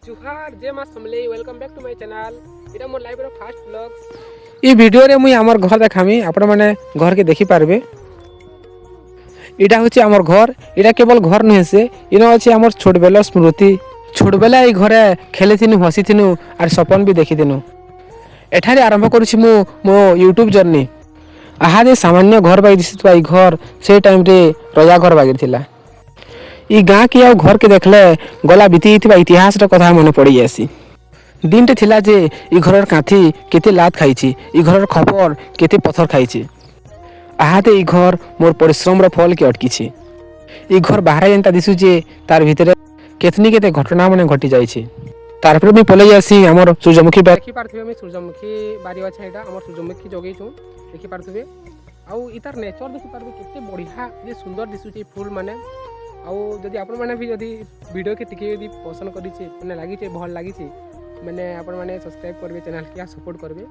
जुहार जय मां Samlei welcome back to my channel एटा मोर लाइव रो फास्ट व्लॉग्स ई वीडियो रे मुई हमर घर देखामी आपण माने घर के देखि पारबे। एटा होचे हमर घर। एटा केवल घर नहे से इनो अछि हमर छोट बेला स्मृति। छोट बेला ई घरे खेलिथिनु हसिथिनु आर सपन भी देखिथिनु। एठारे आरंभ करूछि मो यूट्यूब जर्नी। आहा जे सामान्य घर बाई दिसुतबा ई घर से टाइम रे रजा घर बागी थिला। ई गाँ के आउ घर के देखले गला बीती इतिहास कथा मन पड़ी जासी। दिनटे थिला जे ई घरर कांथी केते लात खाइछि, ई घरर खपर केते पत्थर खाइछि। आहाते ई घर मोर परिश्रम रो फल के अटकिछि। ई घर बाहर जेंता दिसु जे तार भितरे केतनी केते घटना माने घटी जाइछि। तार पर भी पले जासी हमर सूर्यमुखी बारी देखि पारथिबे। मैं सूर्यमुखी बारी अछि एटा हमर सूर्यमुखी जगै छु देखि पारथिबे। आउ इतार नेचर देखि पारबे केते बढ़िया जे सुंदर दिसुछि फूल माने। आउ जदि आपण माने भी जदि वीडियो के टिके पसंद करिछे माने लागिछे भल लागिछे माने आपण माने सब्सक्राइब करबे चैनल के सपोर्ट करबे।